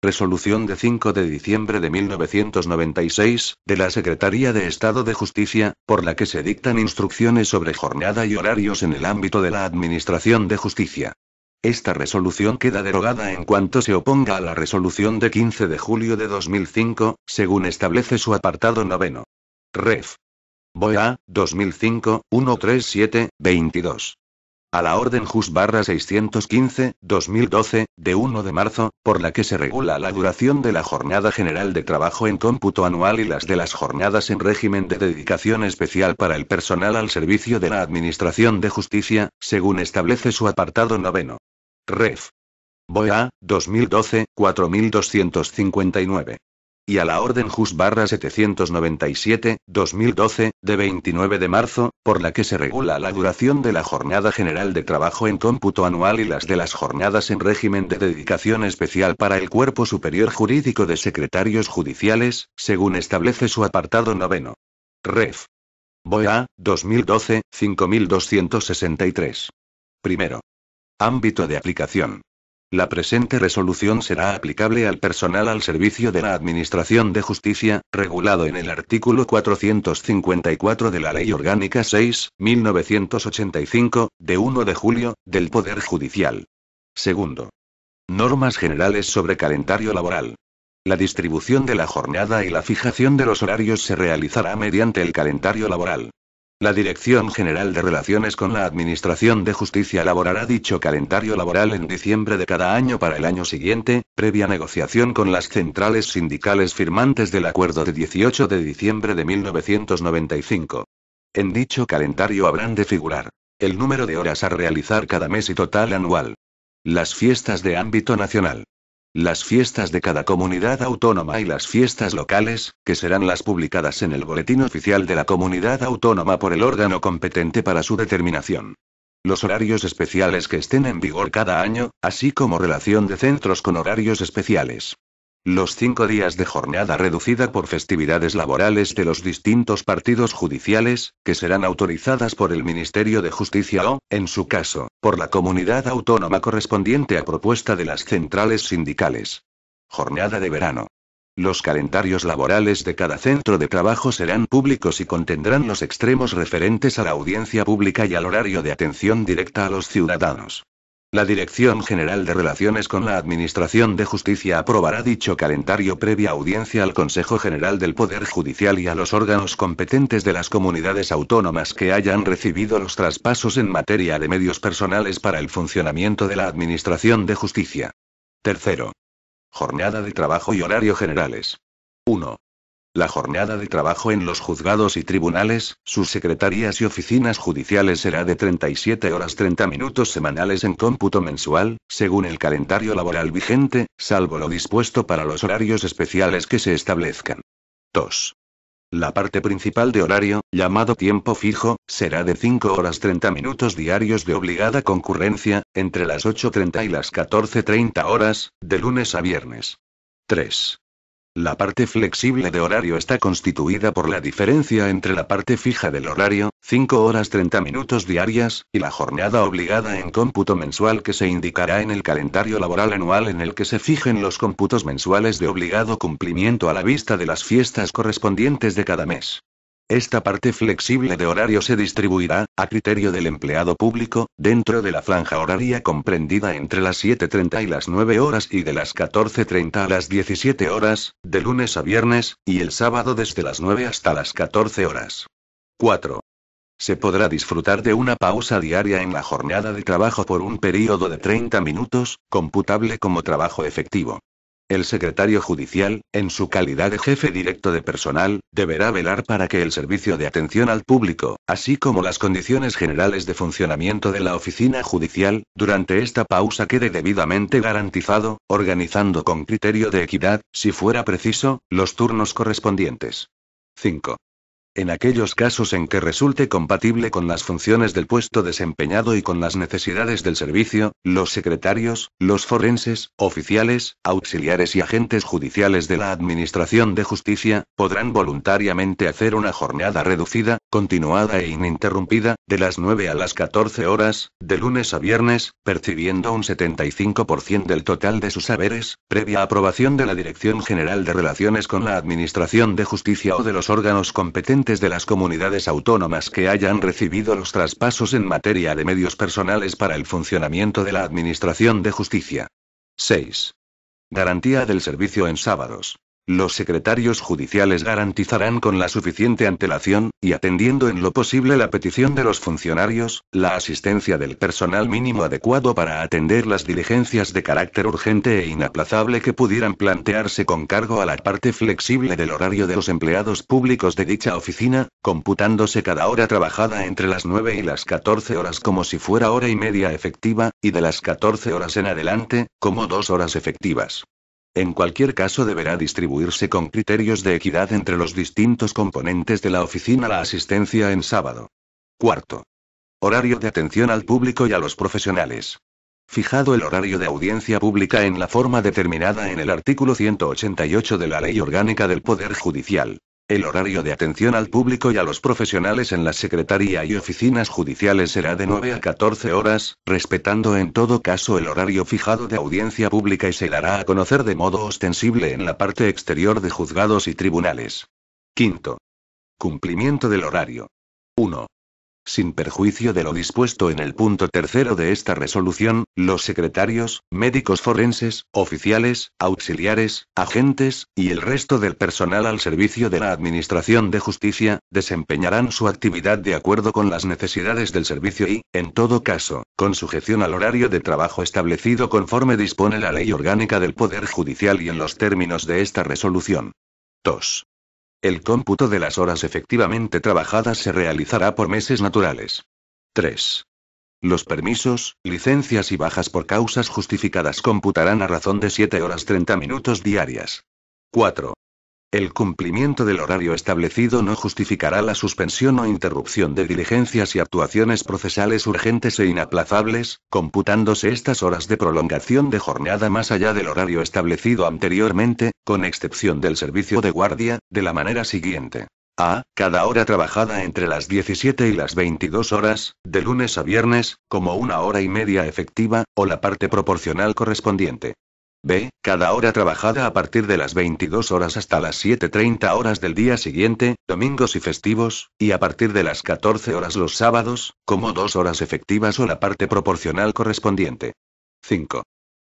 Resolución de 5 de diciembre de 1996, de la Secretaría de Estado de Justicia, por la que se dictan instrucciones sobre jornada y horarios en el ámbito de la Administración de Justicia. Esta resolución queda derogada en cuanto se oponga a la resolución de 15 de julio de 2005, según establece su apartado noveno. Ref. BOEA, 2005, 137, 22. A la Orden Jus/615, 2012, de 1 de marzo, por la que se regula la duración de la jornada general de trabajo en cómputo anual y las de las jornadas en régimen de dedicación especial para el personal al servicio de la Administración de Justicia, según establece su apartado noveno. Ref. BOEA, 2012, 4259. Y a la Orden Jus/797, 2012, de 29 de marzo, por la que se regula la duración de la jornada general de trabajo en cómputo anual y las de las jornadas en régimen de dedicación especial para el Cuerpo Superior Jurídico de Secretarios Judiciales, según establece su apartado noveno. Ref. BOEA, 2012, 5263. Primero. Ámbito de aplicación. La presente resolución será aplicable al personal al servicio de la Administración de Justicia, regulado en el artículo 454 de la Ley Orgánica 6/1985, de 1 de julio, del Poder Judicial. Segundo. Normas generales sobre calendario laboral. La distribución de la jornada y la fijación de los horarios se realizará mediante el calendario laboral. La Dirección General de Relaciones con la Administración de Justicia elaborará dicho calendario laboral en diciembre de cada año para el año siguiente, previa negociación con las centrales sindicales firmantes del acuerdo de 18 de diciembre de 1995. En dicho calendario habrán de figurar el número de horas a realizar cada mes y total anual. Las fiestas de ámbito nacional. Las fiestas de cada comunidad autónoma y las fiestas locales, que serán las publicadas en el Boletín Oficial de la Comunidad Autónoma por el órgano competente para su determinación. Los horarios especiales que estén en vigor cada año, así como relación de centros con horarios especiales. Los 5 días de jornada reducida por festividades laborales de los distintos partidos judiciales, que serán autorizadas por el Ministerio de Justicia o, en su caso, por la comunidad autónoma correspondiente a propuesta de las centrales sindicales. Jornada de verano. Los calendarios laborales de cada centro de trabajo serán públicos y contendrán los extremos referentes a la audiencia pública y al horario de atención directa a los ciudadanos. La Dirección General de Relaciones con la Administración de Justicia aprobará dicho calendario previa audiencia al Consejo General del Poder Judicial y a los órganos competentes de las comunidades autónomas que hayan recibido los traspasos en materia de medios personales para el funcionamiento de la Administración de Justicia. Tercero. Jornada de trabajo y horario generales. 1. La jornada de trabajo en los juzgados y tribunales, sus secretarías y oficinas judiciales será de 37 horas 30 minutos semanales en cómputo mensual, según el calendario laboral vigente, salvo lo dispuesto para los horarios especiales que se establezcan. 2. La parte principal de horario, llamado tiempo fijo, será de 5 horas 30 minutos diarios de obligada concurrencia, entre las 8:30 y las 14:30 horas, de lunes a viernes. 3. La parte flexible de horario está constituida por la diferencia entre la parte fija del horario, 5 horas 30 minutos diarias, y la jornada obligada en cómputo mensual que se indicará en el calendario laboral anual en el que se fijen los cómputos mensuales de obligado cumplimiento a la vista de las fiestas correspondientes de cada mes. Esta parte flexible de horario se distribuirá, a criterio del empleado público, dentro de la franja horaria comprendida entre las 7:30 y las 9 horas y de las 14:30 a las 17 horas, de lunes a viernes, y el sábado desde las 9 hasta las 14 horas. 4. Se podrá disfrutar de una pausa diaria en la jornada de trabajo por un período de 30 minutos, computable como trabajo efectivo. El secretario judicial, en su calidad de jefe directo de personal, deberá velar para que el servicio de atención al público, así como las condiciones generales de funcionamiento de la oficina judicial, durante esta pausa quede debidamente garantizado, organizando con criterio de equidad, si fuera preciso, los turnos correspondientes. 5. En aquellos casos en que resulte compatible con las funciones del puesto desempeñado y con las necesidades del servicio, los secretarios, los forenses, oficiales, auxiliares y agentes judiciales de la Administración de Justicia, podrán voluntariamente hacer una jornada reducida, continuada e ininterrumpida, de las 9 a las 14 horas, de lunes a viernes, percibiendo un 75% del total de sus haberes, previa aprobación de la Dirección General de Relaciones con la Administración de Justicia o de los órganos competentes de las comunidades autónomas que hayan recibido los traspasos en materia de medios personales para el funcionamiento de la Administración de Justicia. 6. Garantía del servicio en sábados. Los secretarios judiciales garantizarán con la suficiente antelación, y atendiendo en lo posible la petición de los funcionarios, la asistencia del personal mínimo adecuado para atender las diligencias de carácter urgente e inaplazable que pudieran plantearse con cargo a la parte flexible del horario de los empleados públicos de dicha oficina, computándose cada hora trabajada entre las 9 y las 14 horas como si fuera hora y media efectiva, y de las 14 horas en adelante, como 2 horas efectivas. En cualquier caso deberá distribuirse con criterios de equidad entre los distintos componentes de la oficina la asistencia en sábado. Cuarto. Horario de atención al público y a los profesionales. Fijado el horario de audiencia pública en la forma determinada en el artículo 188 de la Ley Orgánica del Poder Judicial. El horario de atención al público y a los profesionales en la Secretaría y oficinas judiciales será de 9 a 14 horas, respetando en todo caso el horario fijado de audiencia pública y se dará a conocer de modo ostensible en la parte exterior de juzgados y tribunales. Quinto. Cumplimiento del horario. 1. Sin perjuicio de lo dispuesto en el punto tercero de esta resolución, los secretarios, médicos forenses, oficiales, auxiliares, agentes, y el resto del personal al servicio de la Administración de Justicia, desempeñarán su actividad de acuerdo con las necesidades del servicio y, en todo caso, con sujeción al horario de trabajo establecido conforme dispone la Ley Orgánica del Poder Judicial y en los términos de esta resolución. 2. El cómputo de las horas efectivamente trabajadas se realizará por meses naturales. 3. Los permisos, licencias y bajas por causas justificadas computarán a razón de 7 horas 30 minutos diarias. 4. El cumplimiento del horario establecido no justificará la suspensión o interrupción de diligencias y actuaciones procesales urgentes e inaplazables, computándose estas horas de prolongación de jornada más allá del horario establecido anteriormente, con excepción del servicio de guardia, de la manera siguiente. A. Cada hora trabajada entre las 17 y las 22 horas, de lunes a viernes, como una hora y media efectiva, o la parte proporcional correspondiente. B. Cada hora trabajada a partir de las 22 horas hasta las 7:30 horas del día siguiente, domingos y festivos, y a partir de las 14 horas los sábados, como 2 horas efectivas o la parte proporcional correspondiente. 5.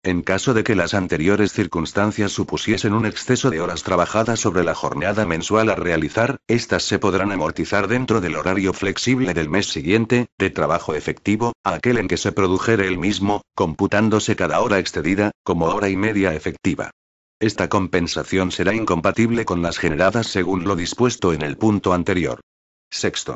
En caso de que las anteriores circunstancias supusiesen un exceso de horas trabajadas sobre la jornada mensual a realizar, estas se podrán amortizar dentro del horario flexible del mes siguiente, de trabajo efectivo, a aquel en que se produjere el mismo, computándose cada hora excedida, como hora y media efectiva. Esta compensación será incompatible con las generadas según lo dispuesto en el punto anterior. 6.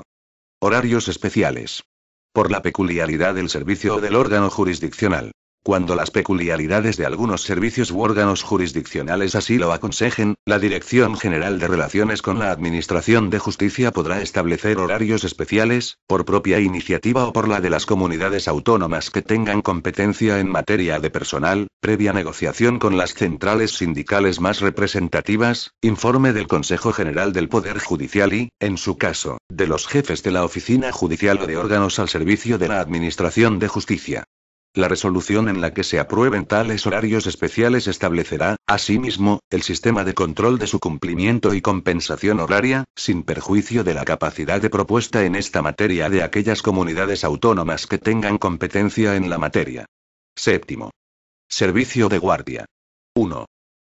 Horarios especiales. Por la peculiaridad del servicio o del órgano jurisdiccional. Cuando las peculiaridades de algunos servicios u órganos jurisdiccionales así lo aconsejen, la Dirección General de Relaciones con la Administración de Justicia podrá establecer horarios especiales, por propia iniciativa o por la de las comunidades autónomas que tengan competencia en materia de personal, previa negociación con las centrales sindicales más representativas, informe del Consejo General del Poder Judicial y, en su caso, de los jefes de la oficina judicial o de órganos al servicio de la Administración de Justicia. La resolución en la que se aprueben tales horarios especiales establecerá, asimismo, el sistema de control de su cumplimiento y compensación horaria, sin perjuicio de la capacidad de propuesta en esta materia de aquellas comunidades autónomas que tengan competencia en la materia. 7. Servicio de guardia. 1.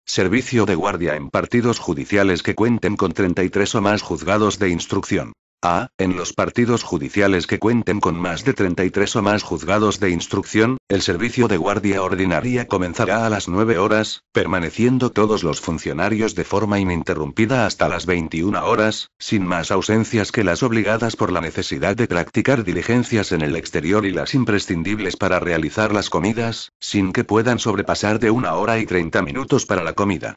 Servicio de guardia en partidos judiciales que cuenten con 33 o más juzgados de instrucción. A. En los partidos judiciales que cuenten con más de 33 o más juzgados de instrucción, el servicio de guardia ordinaria comenzará a las 9 horas, permaneciendo todos los funcionarios de forma ininterrumpida hasta las 21 horas, sin más ausencias que las obligadas por la necesidad de practicar diligencias en el exterior y las imprescindibles para realizar las comidas, sin que puedan sobrepasar de 1 hora y 30 minutos para la comida.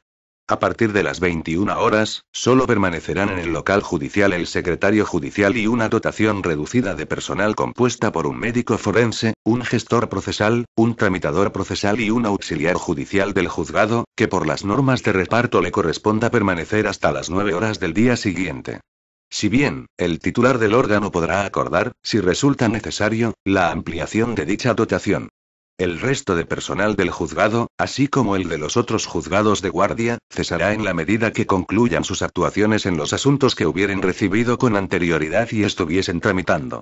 A partir de las 21 horas, solo permanecerán en el local judicial el secretario judicial y una dotación reducida de personal compuesta por un médico forense, un gestor procesal, un tramitador procesal y un auxiliar judicial del juzgado, que por las normas de reparto le corresponda permanecer hasta las 9 horas del día siguiente. Si bien, el titular del órgano podrá acordar, si resulta necesario, la ampliación de dicha dotación. El resto de personal del juzgado, así como el de los otros juzgados de guardia, cesará en la medida que concluyan sus actuaciones en los asuntos que hubieren recibido con anterioridad y estuviesen tramitando.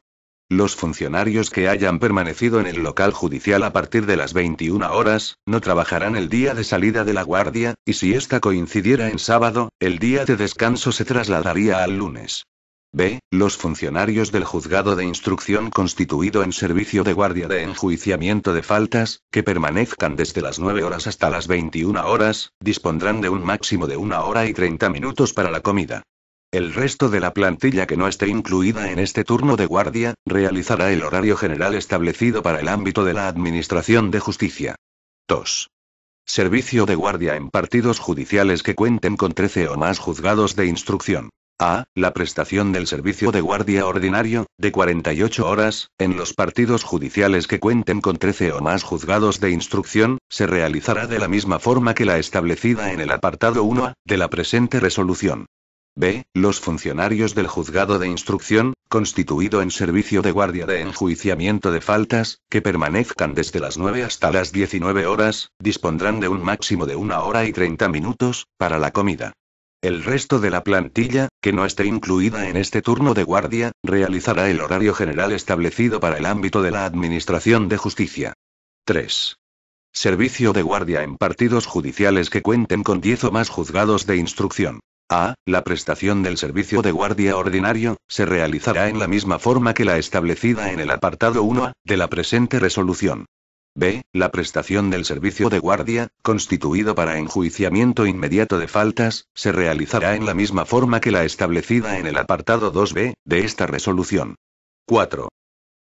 Los funcionarios que hayan permanecido en el local judicial a partir de las 21 horas, no trabajarán el día de salida de la guardia, y si ésta coincidiera en sábado, el día de descanso se trasladaría al lunes. B. Los funcionarios del juzgado de instrucción constituido en servicio de guardia de enjuiciamiento de faltas, que permanezcan desde las 9 horas hasta las 21 horas, dispondrán de un máximo de 1 hora y 30 minutos para la comida. El resto de la plantilla que no esté incluida en este turno de guardia, realizará el horario general establecido para el ámbito de la Administración de Justicia. 2. Servicio de guardia en partidos judiciales que cuenten con 13 o más juzgados de instrucción. A. La prestación del servicio de guardia ordinario, de 48 horas, en los partidos judiciales que cuenten con 13 o más juzgados de instrucción, se realizará de la misma forma que la establecida en el apartado 1A, de la presente resolución. B. Los funcionarios del juzgado de instrucción, constituido en servicio de guardia de enjuiciamiento de faltas, que permanezcan desde las 9 hasta las 19 horas, dispondrán de un máximo de 1 hora y 30 minutos, para la comida. El resto de la plantilla, que no esté incluida en este turno de guardia, realizará el horario general establecido para el ámbito de la Administración de Justicia. 3. Servicio de guardia en partidos judiciales que cuenten con 10 o más juzgados de instrucción. A. La prestación del servicio de guardia ordinario, se realizará en la misma forma que la establecida en el apartado 1A, de la presente resolución. B. La prestación del servicio de guardia, constituido para enjuiciamiento inmediato de faltas, se realizará en la misma forma que la establecida en el apartado 2B, de esta resolución. 4.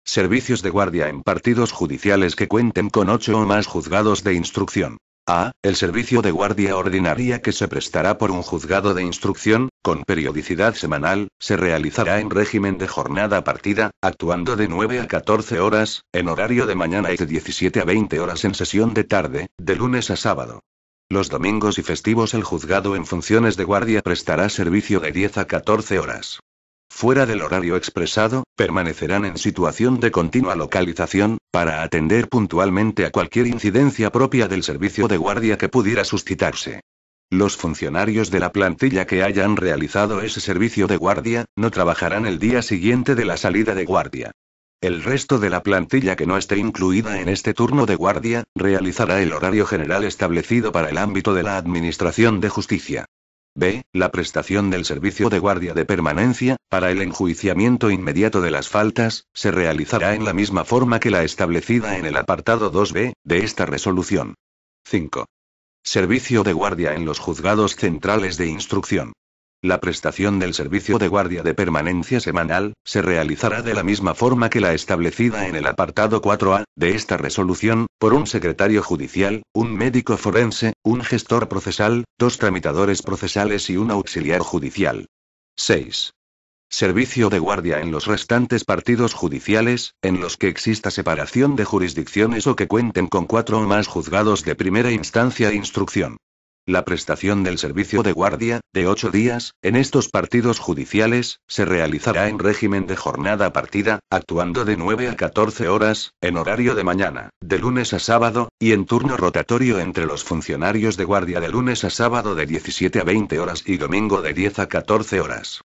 Servicios de guardia en partidos judiciales que cuenten con 8 o más juzgados de instrucción. A. El servicio de guardia ordinaria que se prestará por un juzgado de instrucción, con periodicidad semanal, se realizará en régimen de jornada partida, actuando de 9 a 14 horas, en horario de mañana y de 17 a 20 horas en sesión de tarde, de lunes a sábado. Los domingos y festivos el juzgado en funciones de guardia prestará servicio de 10 a 14 horas. Fuera del horario expresado, permanecerán en situación de continua localización, para atender puntualmente a cualquier incidencia propia del servicio de guardia que pudiera suscitarse. Los funcionarios de la plantilla que hayan realizado ese servicio de guardia, no trabajarán el día siguiente de la salida de guardia. El resto de la plantilla que no esté incluida en este turno de guardia, realizará el horario general establecido para el ámbito de la Administración de Justicia. B. La prestación del servicio de guardia de permanencia, para el enjuiciamiento inmediato de las faltas, se realizará en la misma forma que la establecida en el apartado 2B, de esta resolución. 5. Servicio de guardia en los juzgados centrales de instrucción. La prestación del servicio de guardia de permanencia semanal, se realizará de la misma forma que la establecida en el apartado 4A, de esta resolución, por un secretario judicial, un médico forense, un gestor procesal, 2 tramitadores procesales y un auxiliar judicial. 6. Servicio de guardia en los restantes partidos judiciales, en los que exista separación de jurisdicciones o que cuenten con 4 o más juzgados de primera instancia e instrucción. La prestación del servicio de guardia, de 8 días, en estos partidos judiciales, se realizará en régimen de jornada partida, actuando de 9 a 14 horas, en horario de mañana, de lunes a sábado, y en turno rotatorio entre los funcionarios de guardia de lunes a sábado de 17 a 20 horas y domingo de 10 a 14 horas.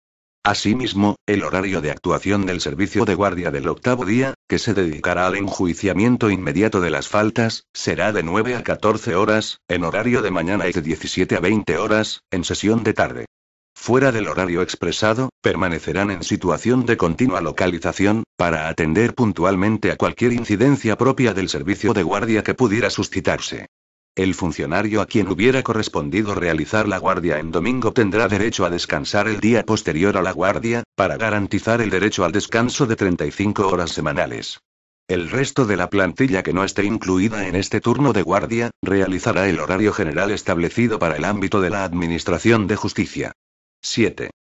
Asimismo, el horario de actuación del servicio de guardia del 8º día, que se dedicará al enjuiciamiento inmediato de las faltas, será de 9 a 14 horas, en horario de mañana y de 17 a 20 horas, en sesión de tarde. Fuera del horario expresado, permanecerán en situación de continua localización, para atender puntualmente a cualquier incidencia propia del servicio de guardia que pudiera suscitarse. El funcionario a quien hubiera correspondido realizar la guardia en domingo tendrá derecho a descansar el día posterior a la guardia, para garantizar el derecho al descanso de 35 horas semanales. El resto de la plantilla que no esté incluida en este turno de guardia, realizará el horario general establecido para el ámbito de la Administración de Justicia. 7.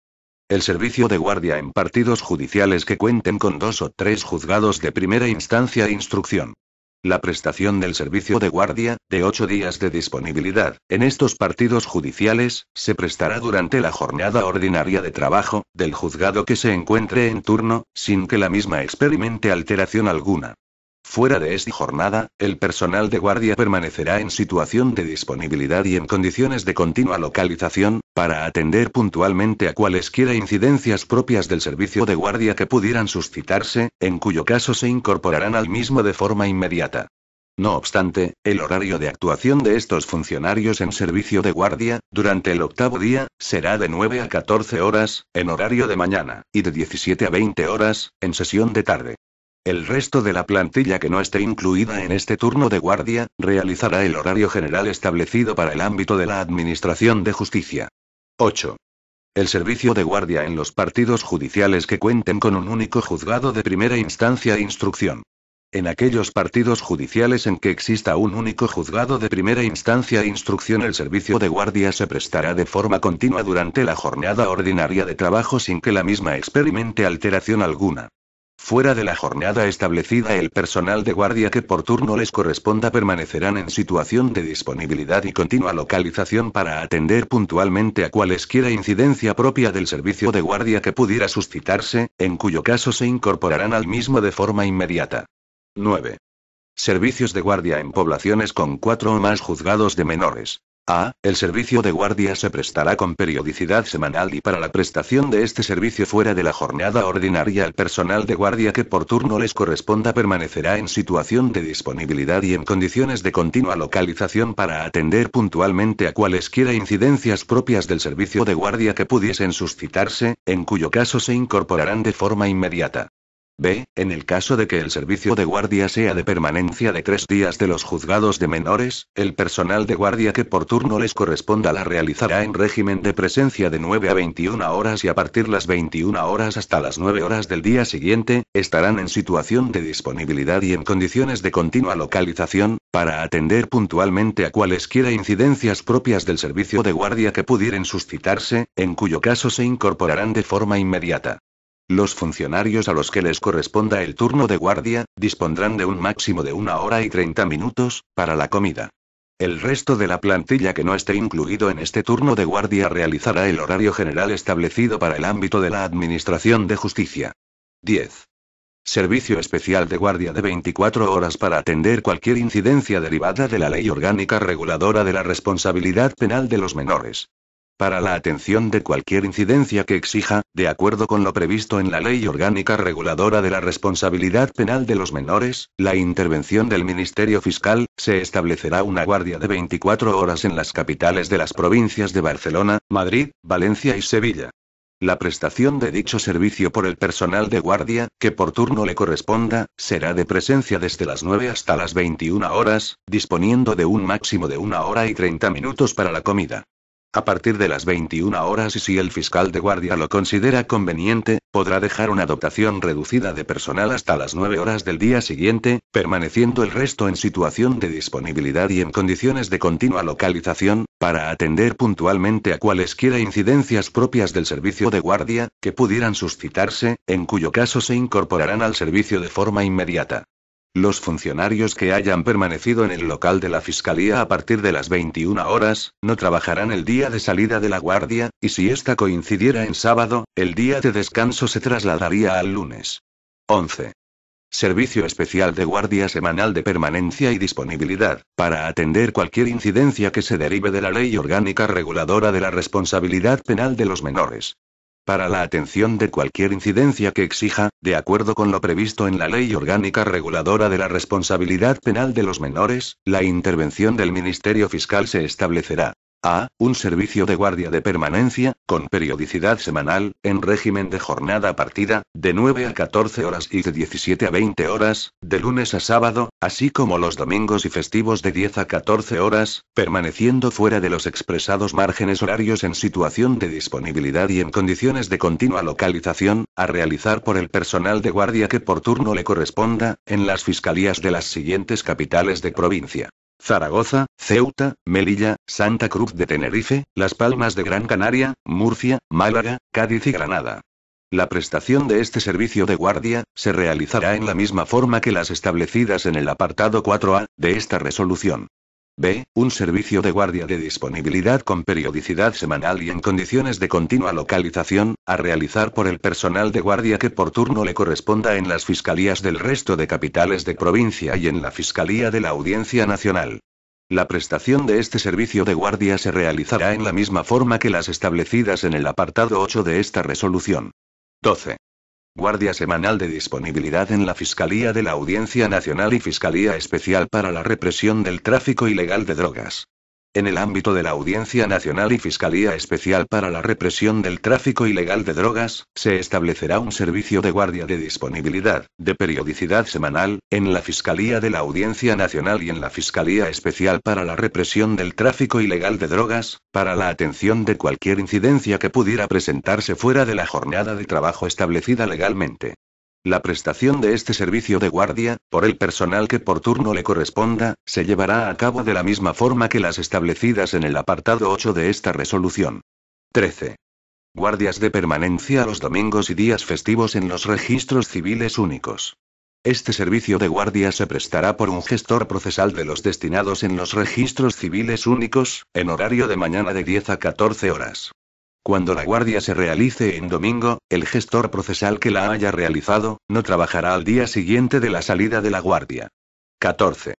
El servicio de guardia en partidos judiciales que cuenten con 2 o 3 juzgados de primera instancia e instrucción. La prestación del servicio de guardia, de 8 días de disponibilidad, en estos partidos judiciales, se prestará durante la jornada ordinaria de trabajo, del juzgado que se encuentre en turno, sin que la misma experimente alteración alguna. Fuera de esta jornada, el personal de guardia permanecerá en situación de disponibilidad y en condiciones de continua localización, para atender puntualmente a cualesquiera incidencias propias del servicio de guardia que pudieran suscitarse, en cuyo caso se incorporarán al mismo de forma inmediata. No obstante, el horario de actuación de estos funcionarios en servicio de guardia, durante el 8º día, será de 9 a 14 horas, en horario de mañana, y de 17 a 20 horas, en sesión de tarde. El resto de la plantilla que no esté incluida en este turno de guardia, realizará el horario general establecido para el ámbito de la Administración de Justicia. 8. El servicio de guardia en los partidos judiciales que cuenten con un único juzgado de primera instancia e instrucción. En aquellos partidos judiciales en que exista un único juzgado de primera instancia e instrucción, el servicio de guardia se prestará de forma continua durante la jornada ordinaria de trabajo sin que la misma experimente alteración alguna. Fuera de la jornada establecida, el personal de guardia que por turno les corresponda permanecerán en situación de disponibilidad y continua localización para atender puntualmente a cualesquiera incidencia propia del servicio de guardia que pudiera suscitarse, en cuyo caso se incorporarán al mismo de forma inmediata. 9. Servicios de guardia en poblaciones con 4 o más juzgados de menores. A. El servicio de guardia se prestará con periodicidad semanal y para la prestación de este servicio fuera de la jornada ordinaria el personal de guardia que por turno les corresponda permanecerá en situación de disponibilidad y en condiciones de continua localización para atender puntualmente a cualesquiera incidencias propias del servicio de guardia que pudiesen suscitarse, en cuyo caso se incorporarán de forma inmediata. B. En el caso de que el servicio de guardia sea de permanencia de 3 días de los juzgados de menores, el personal de guardia que por turno les corresponda la realizará en régimen de presencia de 9 a 21 horas y a partir las 21 horas hasta las 9 horas del día siguiente, estarán en situación de disponibilidad y en condiciones de continua localización, para atender puntualmente a cualesquiera incidencias propias del servicio de guardia que pudieran suscitarse, en cuyo caso se incorporarán de forma inmediata. Los funcionarios a los que les corresponda el turno de guardia, dispondrán de un máximo de 1 hora y 30 minutos, para la comida. El resto de la plantilla que no esté incluido en este turno de guardia realizará el horario general establecido para el ámbito de la Administración de Justicia. 10. Servicio especial de guardia de 24 horas para atender cualquier incidencia derivada de la Ley Orgánica Reguladora de la Responsabilidad Penal de los Menores. Para la atención de cualquier incidencia que exija, de acuerdo con lo previsto en la Ley Orgánica Reguladora de la Responsabilidad Penal de los Menores, la intervención del Ministerio Fiscal, se establecerá una guardia de 24 horas en las capitales de las provincias de Barcelona, Madrid, Valencia y Sevilla. La prestación de dicho servicio por el personal de guardia, que por turno le corresponda, será de presencia desde las 9 hasta las 21 horas, disponiendo de un máximo de 1 hora y 30 minutos para la comida. A partir de las 21 horas y si el fiscal de guardia lo considera conveniente, podrá dejar una dotación reducida de personal hasta las 9 horas del día siguiente, permaneciendo el resto en situación de disponibilidad y en condiciones de continua localización, para atender puntualmente a cualesquiera incidencias propias del servicio de guardia, que pudieran suscitarse, en cuyo caso se incorporarán al servicio de forma inmediata. Los funcionarios que hayan permanecido en el local de la Fiscalía a partir de las 21 horas, no trabajarán el día de salida de la guardia, y si ésta coincidiera en sábado, el día de descanso se trasladaría al lunes. 11. Servicio especial de guardia semanal de permanencia y disponibilidad, para atender cualquier incidencia que se derive de la Ley Orgánica Reguladora de la Responsabilidad Penal de los Menores. Para la atención de cualquier incidencia que exija, de acuerdo con lo previsto en la Ley Orgánica Reguladora de la Responsabilidad Penal de los Menores, la intervención del Ministerio Fiscal se establecerá. A. Un servicio de guardia de permanencia, con periodicidad semanal, en régimen de jornada partida, de 9 a 14 horas y de 17 a 20 horas, de lunes a sábado, así como los domingos y festivos de 10 a 14 horas, permaneciendo fuera de los expresados márgenes horarios en situación de disponibilidad y en condiciones de continua localización, a realizar por el personal de guardia que por turno le corresponda, en las fiscalías de las siguientes capitales de provincia: Zaragoza, Ceuta, Melilla, Santa Cruz de Tenerife, Las Palmas de Gran Canaria, Murcia, Málaga, Cádiz y Granada. La prestación de este servicio de guardia se realizará en la misma forma que las establecidas en el apartado 4A de esta resolución. B. Un servicio de guardia de disponibilidad con periodicidad semanal y en condiciones de continua localización, a realizar por el personal de guardia que por turno le corresponda en las fiscalías del resto de capitales de provincia y en la Fiscalía de la Audiencia Nacional. La prestación de este servicio de guardia se realizará en la misma forma que las establecidas en el apartado 8 de esta resolución. 12. Guardia semanal de disponibilidad en la Fiscalía de la Audiencia Nacional y Fiscalía Especial para la Represión del Tráfico Ilegal de Drogas. En el ámbito de la Audiencia Nacional y Fiscalía Especial para la Represión del Tráfico Ilegal de Drogas, se establecerá un servicio de guardia de disponibilidad, de periodicidad semanal, en la Fiscalía de la Audiencia Nacional y en la Fiscalía Especial para la Represión del Tráfico Ilegal de Drogas, para la atención de cualquier incidencia que pudiera presentarse fuera de la jornada de trabajo establecida legalmente. La prestación de este servicio de guardia, por el personal que por turno le corresponda, se llevará a cabo de la misma forma que las establecidas en el apartado 8 de esta resolución. 13. Guardias de permanencia los domingos y días festivos en los registros civiles únicos. Este servicio de guardia se prestará por un gestor procesal de los destinados en los registros civiles únicos, en horario de mañana de 10 a 14 horas. Cuando la guardia se realice en domingo, el gestor procesal que la haya realizado, no trabajará al día siguiente de la salida de la guardia. 14.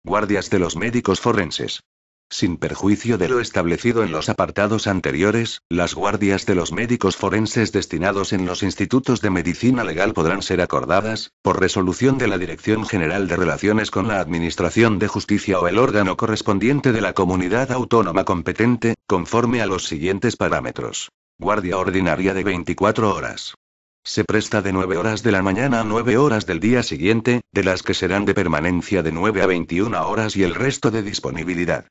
Guardias de los médicos forenses. Sin perjuicio de lo establecido en los apartados anteriores, las guardias de los médicos forenses destinados en los institutos de medicina legal podrán ser acordadas, por resolución de la Dirección General de Relaciones con la Administración de Justicia o el órgano correspondiente de la comunidad autónoma competente, conforme a los siguientes parámetros. Guardia ordinaria de 24 horas. Se presta de 9 horas de la mañana a 9 horas del día siguiente, de las que serán de permanencia de 9 a 21 horas y el resto de disponibilidad.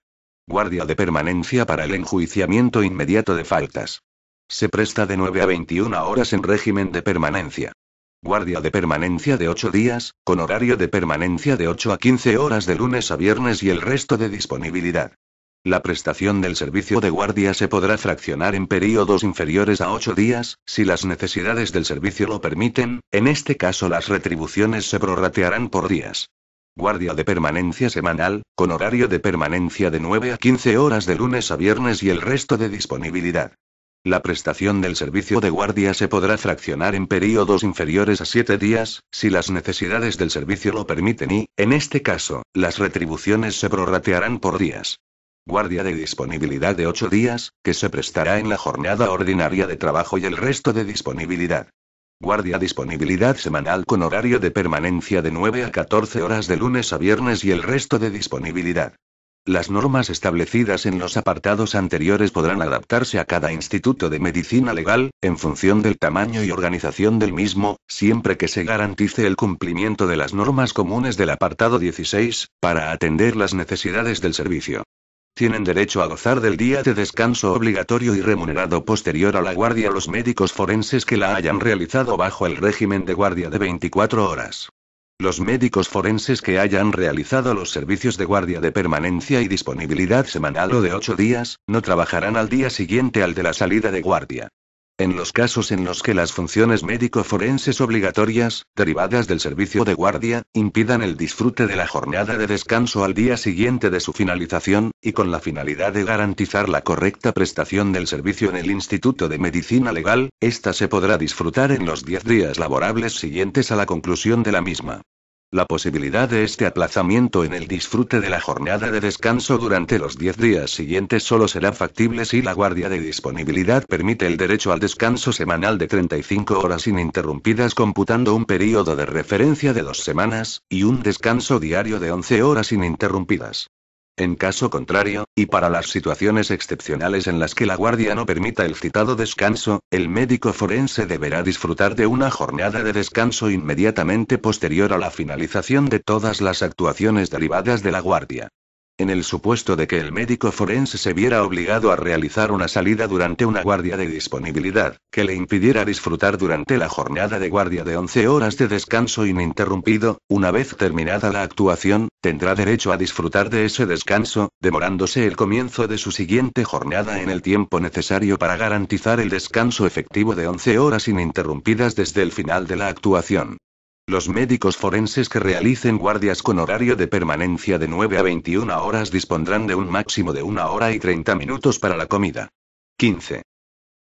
Guardia de permanencia para el enjuiciamiento inmediato de faltas. Se presta de 9 a 21 horas en régimen de permanencia. Guardia de permanencia de 8 días, con horario de permanencia de 8 a 15 horas de lunes a viernes y el resto de disponibilidad. La prestación del servicio de guardia se podrá fraccionar en períodos inferiores a 8 días, si las necesidades del servicio lo permiten, en este caso las retribuciones se prorratearán por días. Guardia de permanencia semanal, con horario de permanencia de 9 a 15 horas de lunes a viernes y el resto de disponibilidad. La prestación del servicio de guardia se podrá fraccionar en períodos inferiores a 7 días, si las necesidades del servicio lo permiten y, en este caso, las retribuciones se prorratearán por días. Guardia de disponibilidad de 8 días, que se prestará en la jornada ordinaria de trabajo y el resto de disponibilidad. Guardia disponibilidad semanal con horario de permanencia de 9 a 14 horas de lunes a viernes y el resto de disponibilidad. Las normas establecidas en los apartados anteriores podrán adaptarse a cada instituto de medicina legal, en función del tamaño y organización del mismo, siempre que se garantice el cumplimiento de las normas comunes del apartado 16, para atender las necesidades del servicio. Tienen derecho a gozar del día de descanso obligatorio y remunerado posterior a la guardia los médicos forenses que la hayan realizado bajo el régimen de guardia de 24 horas. Los médicos forenses que hayan realizado los servicios de guardia de permanencia y disponibilidad semanal o de 8 días, no trabajarán al día siguiente al de la salida de guardia. En los casos en los que las funciones médico-forenses obligatorias, derivadas del servicio de guardia, impidan el disfrute de la jornada de descanso al día siguiente de su finalización, y con la finalidad de garantizar la correcta prestación del servicio en el Instituto de Medicina Legal, ésta se podrá disfrutar en los 10 días laborables siguientes a la conclusión de la misma. La posibilidad de este aplazamiento en el disfrute de la jornada de descanso durante los 10 días siguientes solo será factible si la guardia de disponibilidad permite el derecho al descanso semanal de 35 horas ininterrumpidas computando un período de referencia de 2 semanas, y un descanso diario de 11 horas ininterrumpidas. En caso contrario, y para las situaciones excepcionales en las que la guardia no permita el citado descanso, el médico forense deberá disfrutar de una jornada de descanso inmediatamente posterior a la finalización de todas las actuaciones derivadas de la guardia. En el supuesto de que el médico forense se viera obligado a realizar una salida durante una guardia de disponibilidad, que le impidiera disfrutar durante la jornada de guardia de 11 horas de descanso ininterrumpido, una vez terminada la actuación, tendrá derecho a disfrutar de ese descanso, demorándose el comienzo de su siguiente jornada en el tiempo necesario para garantizar el descanso efectivo de 11 horas ininterrumpidas desde el final de la actuación. Los médicos forenses que realicen guardias con horario de permanencia de 9 a 21 horas dispondrán de un máximo de 1 hora y 30 minutos para la comida. 15.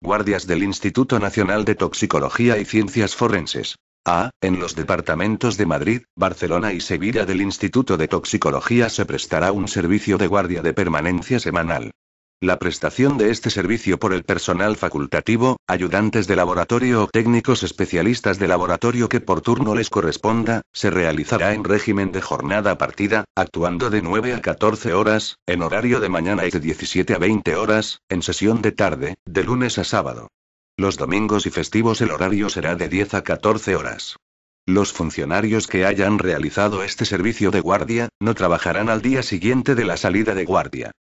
Guardias del Instituto Nacional de Toxicología y Ciencias Forenses. A. En los departamentos de Madrid, Barcelona y Sevilla del Instituto de Toxicología se prestará un servicio de guardia de permanencia semanal. La prestación de este servicio por el personal facultativo, ayudantes de laboratorio o técnicos especialistas de laboratorio que por turno les corresponda, se realizará en régimen de jornada partida, actuando de 9 a 14 horas, en horario de mañana y de 17 a 20 horas, en sesión de tarde, de lunes a sábado. Los domingos y festivos el horario será de 10 a 14 horas. Los funcionarios que hayan realizado este servicio de guardia, no trabajarán al día siguiente de la salida de guardia.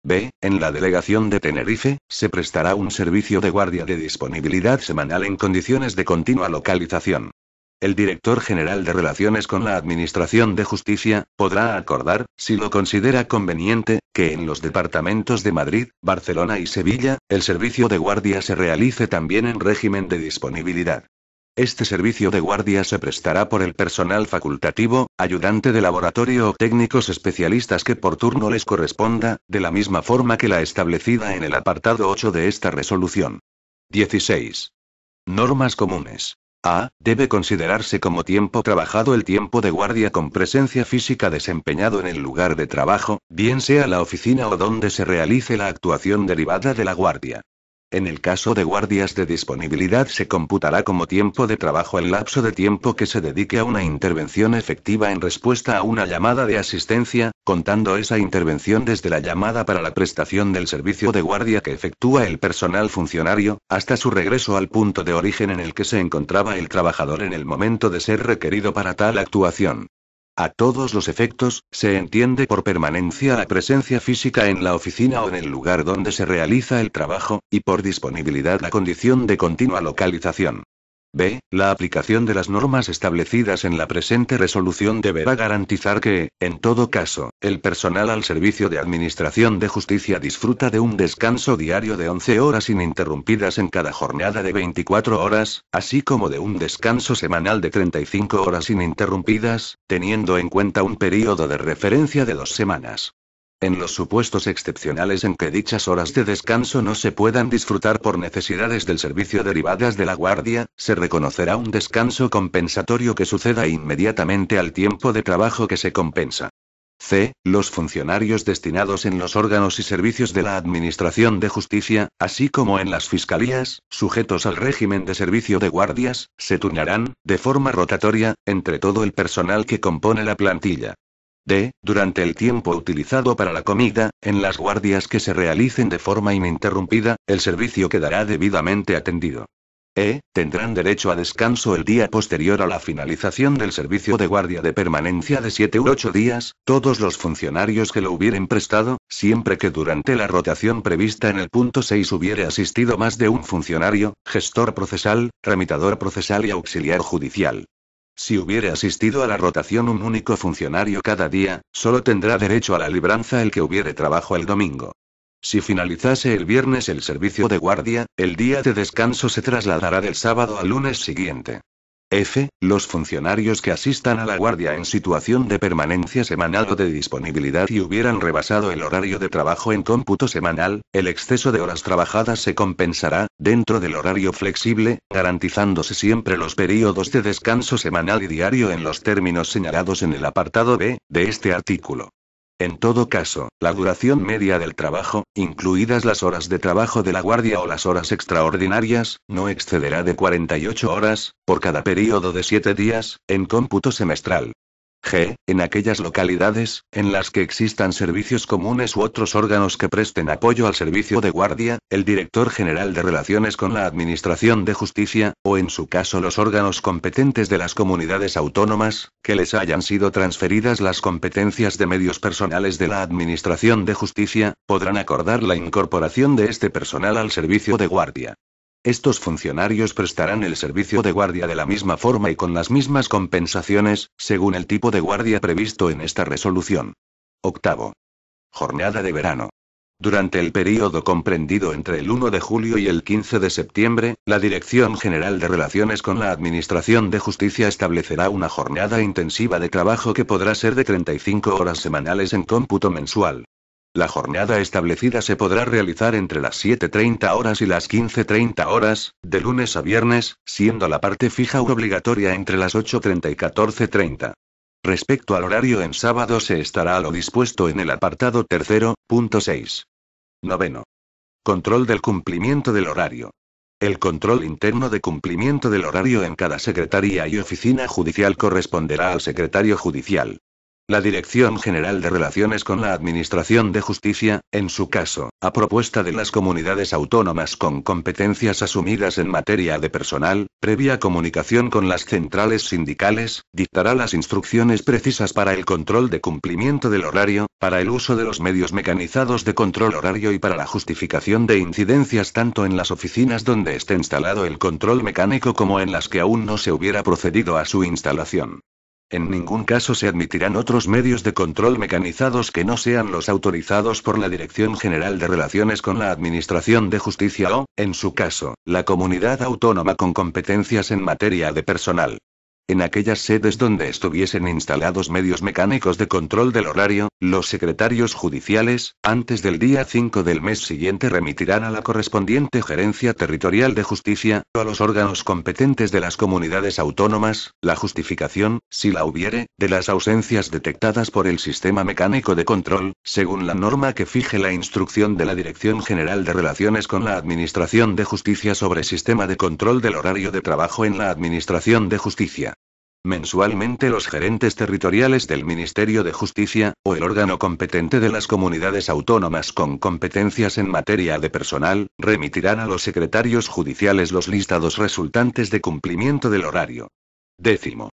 B. En la delegación de Tenerife, se prestará un servicio de guardia de disponibilidad semanal en condiciones de continua localización. El director general de Relaciones con la Administración de Justicia, podrá acordar, si lo considera conveniente, que en los departamentos de Madrid, Barcelona y Sevilla, el servicio de guardia se realice también en régimen de disponibilidad. Este servicio de guardia se prestará por el personal facultativo, ayudante de laboratorio o técnicos especialistas que por turno les corresponda, de la misma forma que la establecida en el apartado 8 de esta resolución. 16. Normas comunes. A. Debe considerarse como tiempo trabajado el tiempo de guardia con presencia física desempeñado en el lugar de trabajo, bien sea la oficina o donde se realice la actuación derivada de la guardia. En el caso de guardias de disponibilidad se computará como tiempo de trabajo el lapso de tiempo que se dedique a una intervención efectiva en respuesta a una llamada de asistencia, contando esa intervención desde la llamada para la prestación del servicio de guardia que efectúa el personal funcionario, hasta su regreso al punto de origen en el que se encontraba el trabajador en el momento de ser requerido para tal actuación. A todos los efectos, se entiende por permanencia la presencia física en la oficina o en el lugar donde se realiza el trabajo, y por disponibilidad la condición de continua localización. B. La aplicación de las normas establecidas en la presente resolución deberá garantizar que, en todo caso, el personal al servicio de Administración de Justicia disfruta de un descanso diario de 11 horas ininterrumpidas en cada jornada de 24 horas, así como de un descanso semanal de 35 horas ininterrumpidas, teniendo en cuenta un período de referencia de 2 semanas. En los supuestos excepcionales en que dichas horas de descanso no se puedan disfrutar por necesidades del servicio derivadas de la guardia, se reconocerá un descanso compensatorio que suceda inmediatamente al tiempo de trabajo que se compensa. C. Los funcionarios destinados en los órganos y servicios de la Administración de Justicia, así como en las fiscalías, sujetos al régimen de servicio de guardias, se turnarán, de forma rotatoria, entre todo el personal que compone la plantilla. D. Durante el tiempo utilizado para la comida, en las guardias que se realicen de forma ininterrumpida, el servicio quedará debidamente atendido. E. Tendrán derecho a descanso el día posterior a la finalización del servicio de guardia de permanencia de 7 u 8 días, todos los funcionarios que lo hubieren prestado, siempre que durante la rotación prevista en el punto 6 hubiere asistido más de un funcionario, gestor procesal, tramitador procesal y auxiliar judicial. Si hubiere asistido a la rotación un único funcionario cada día, solo tendrá derecho a la libranza el que hubiere trabajo el domingo. Si finalizase el viernes el servicio de guardia, el día de descanso se trasladará del sábado al lunes siguiente. F. Los funcionarios que asistan a la guardia en situación de permanencia semanal o de disponibilidad y hubieran rebasado el horario de trabajo en cómputo semanal, el exceso de horas trabajadas se compensará, dentro del horario flexible, garantizándose siempre los períodos de descanso semanal y diario en los términos señalados en el apartado B, de este artículo. En todo caso, la duración media del trabajo, incluidas las horas de trabajo de la guardia o las horas extraordinarias, no excederá de 48 horas, por cada período de 7 días, en cómputo semestral. G. En aquellas localidades, en las que existan servicios comunes u otros órganos que presten apoyo al servicio de guardia, el Director General de Relaciones con la Administración de Justicia, o en su caso los órganos competentes de las comunidades autónomas, que les hayan sido transferidas las competencias de medios personales de la Administración de Justicia, podrán acordar la incorporación de este personal al servicio de guardia. Estos funcionarios prestarán el servicio de guardia de la misma forma y con las mismas compensaciones, según el tipo de guardia previsto en esta resolución. Octavo. Jornada de verano. Durante el período comprendido entre el 1 de julio y el 15 de septiembre, la Dirección General de Relaciones con la Administración de Justicia establecerá una jornada intensiva de trabajo que podrá ser de 35 horas semanales en cómputo mensual. La jornada establecida se podrá realizar entre las 7:30 horas y las 15:30 horas, de lunes a viernes, siendo la parte fija obligatoria entre las 8:30 y 14:30. Respecto al horario en sábado se estará a lo dispuesto en el apartado 3.6. Noveno. Control del cumplimiento del horario. El control interno de cumplimiento del horario en cada secretaría y oficina judicial corresponderá al secretario judicial. La Dirección General de Relaciones con la Administración de Justicia, en su caso, a propuesta de las comunidades autónomas con competencias asumidas en materia de personal, previa comunicación con las centrales sindicales, dictará las instrucciones precisas para el control de cumplimiento del horario, para el uso de los medios mecanizados de control horario y para la justificación de incidencias tanto en las oficinas donde esté instalado el control mecánico como en las que aún no se hubiera procedido a su instalación. En ningún caso se admitirán otros medios de control mecanizados que no sean los autorizados por la Dirección General de Relaciones con la Administración de Justicia o, en su caso, la comunidad autónoma con competencias en materia de personal. En aquellas sedes donde estuviesen instalados medios mecánicos de control del horario, los secretarios judiciales, antes del día 5 del mes siguiente remitirán a la correspondiente Gerencia Territorial de Justicia, o a los órganos competentes de las comunidades autónomas, la justificación, si la hubiere, de las ausencias detectadas por el sistema mecánico de control, según la norma que fije la instrucción de la Dirección General de Relaciones con la Administración de Justicia sobre sistema de control del horario de trabajo en la Administración de Justicia. Mensualmente los gerentes territoriales del Ministerio de Justicia, o el órgano competente de las comunidades autónomas con competencias en materia de personal, remitirán a los secretarios judiciales los listados resultantes de cumplimiento del horario. Décimo.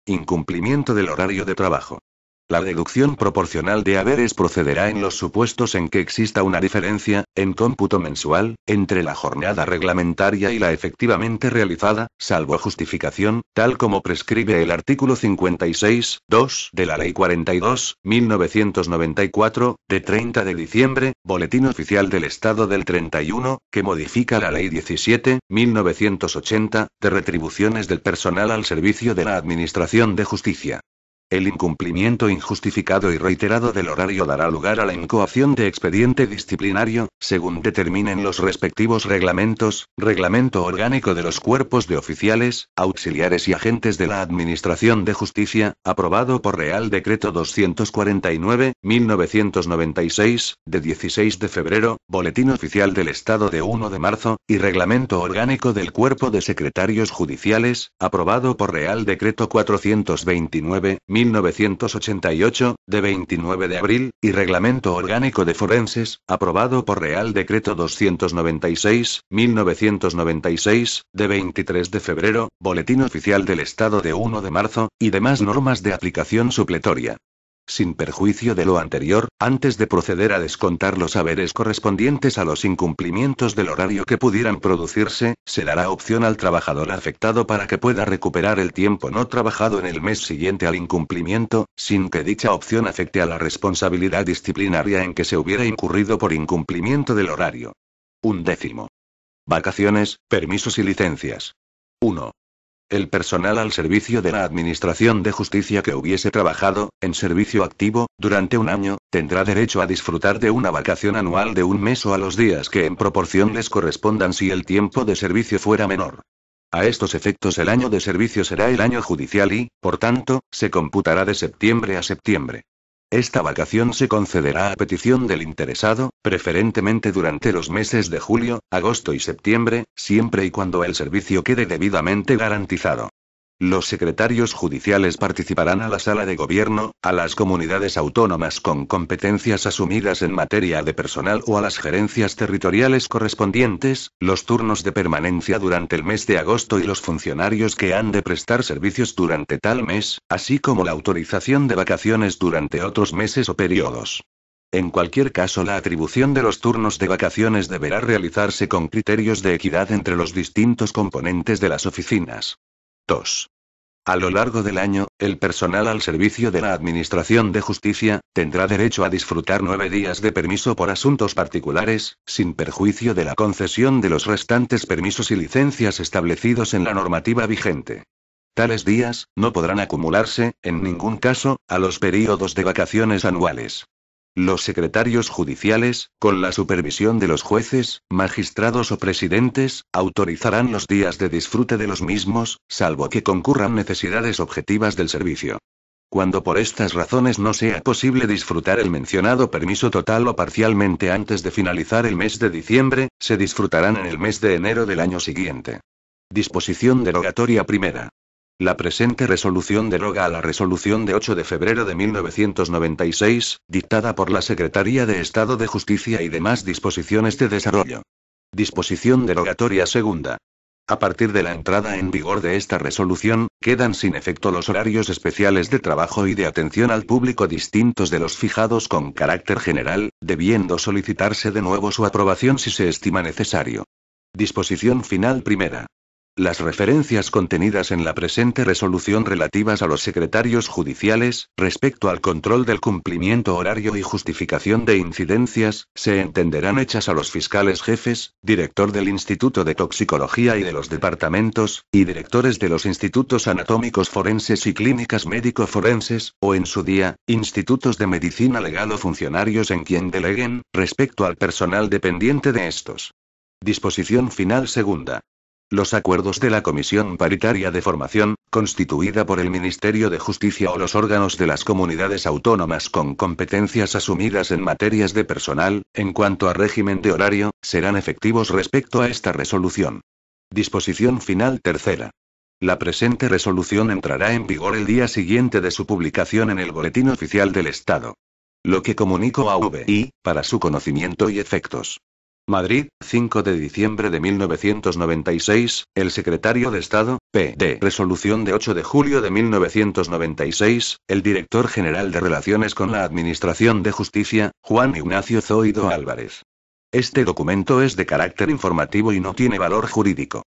Incumplimiento del horario de trabajo. La deducción proporcional de haberes procederá en los supuestos en que exista una diferencia, en cómputo mensual, entre la jornada reglamentaria y la efectivamente realizada, salvo justificación, tal como prescribe el artículo 56.2 de la Ley 42.1994, de 30 de diciembre, Boletín Oficial del Estado del 31, que modifica la Ley 17.1980, de retribuciones del personal al servicio de la Administración de Justicia. El incumplimiento injustificado y reiterado del horario dará lugar a la incoación de expediente disciplinario, según determinen los respectivos reglamentos, Reglamento Orgánico de los Cuerpos de Oficiales, Auxiliares y Agentes de la Administración de Justicia, aprobado por Real Decreto 249/1996, de 16 de febrero, Boletín Oficial del Estado de 1 de marzo, y Reglamento Orgánico del Cuerpo de Secretarios Judiciales, aprobado por Real Decreto 429/1988, de 29 de abril, y Reglamento Orgánico de Forenses, aprobado por Real Decreto 296/1996, de 23 de febrero, Boletín Oficial del Estado de 1 de marzo, y demás normas de aplicación supletoria. Sin perjuicio de lo anterior, antes de proceder a descontar los haberes correspondientes a los incumplimientos del horario que pudieran producirse, se dará opción al trabajador afectado para que pueda recuperar el tiempo no trabajado en el mes siguiente al incumplimiento, sin que dicha opción afecte a la responsabilidad disciplinaria en que se hubiera incurrido por incumplimiento del horario. 11. Vacaciones, permisos y licencias. 1. El personal al servicio de la Administración de Justicia que hubiese trabajado, en servicio activo, durante un año, tendrá derecho a disfrutar de una vacación anual de un mes o a los días que en proporción les correspondan si el tiempo de servicio fuera menor. A estos efectos el año de servicio será el año judicial y, por tanto, se computará de septiembre a septiembre. Esta vacación se concederá a petición del interesado, preferentemente durante los meses de julio, agosto y septiembre, siempre y cuando el servicio quede debidamente garantizado. Los secretarios judiciales participarán a la sala de gobierno, a las comunidades autónomas con competencias asumidas en materia de personal o a las gerencias territoriales correspondientes, los turnos de permanencia durante el mes de agosto y los funcionarios que han de prestar servicios durante tal mes, así como la autorización de vacaciones durante otros meses o periodos. En cualquier caso, la atribución de los turnos de vacaciones deberá realizarse con criterios de equidad entre los distintos componentes de las oficinas. 2. A lo largo del año, el personal al servicio de la Administración de Justicia tendrá derecho a disfrutar 9 días de permiso por asuntos particulares, sin perjuicio de la concesión de los restantes permisos y licencias establecidos en la normativa vigente. Tales días no podrán acumularse, en ningún caso, a los períodos de vacaciones anuales. Los secretarios judiciales, con la supervisión de los jueces, magistrados o presidentes, autorizarán los días de disfrute de los mismos, salvo que concurran necesidades objetivas del servicio. Cuando por estas razones no sea posible disfrutar el mencionado permiso total o parcialmente antes de finalizar el mes de diciembre, se disfrutarán en el mes de enero del año siguiente. Disposición derogatoria primera. La presente resolución deroga a la resolución de 8 de febrero de 1996, dictada por la Secretaría de Estado de Justicia y demás disposiciones de desarrollo. Disposición derogatoria segunda. A partir de la entrada en vigor de esta resolución, quedan sin efecto los horarios especiales de trabajo y de atención al público distintos de los fijados con carácter general, debiendo solicitarse de nuevo su aprobación si se estima necesario. Disposición final primera. Las referencias contenidas en la presente resolución relativas a los secretarios judiciales, respecto al control del cumplimiento horario y justificación de incidencias, se entenderán hechas a los fiscales jefes, director del Instituto de Toxicología y de los departamentos, y directores de los institutos anatómicos forenses y clínicas médico-forenses, o en su día, institutos de medicina legal o funcionarios en quien deleguen, respecto al personal dependiente de estos. Disposición final segunda. Los acuerdos de la Comisión Paritaria de Formación, constituida por el Ministerio de Justicia o los órganos de las comunidades autónomas con competencias asumidas en materias de personal, en cuanto a régimen de horario, serán efectivos respecto a esta resolución. Disposición final tercera. La presente resolución entrará en vigor el día siguiente de su publicación en el Boletín Oficial del Estado. Lo que comunico a VI, para su conocimiento y efectos. Madrid, 5 de diciembre de 1996, el secretario de Estado, P.D. Resolución de 8 de julio de 1996, el director general de Relaciones con la Administración de Justicia, Juan Ignacio Zoido Álvarez. Este documento es de carácter informativo y no tiene valor jurídico.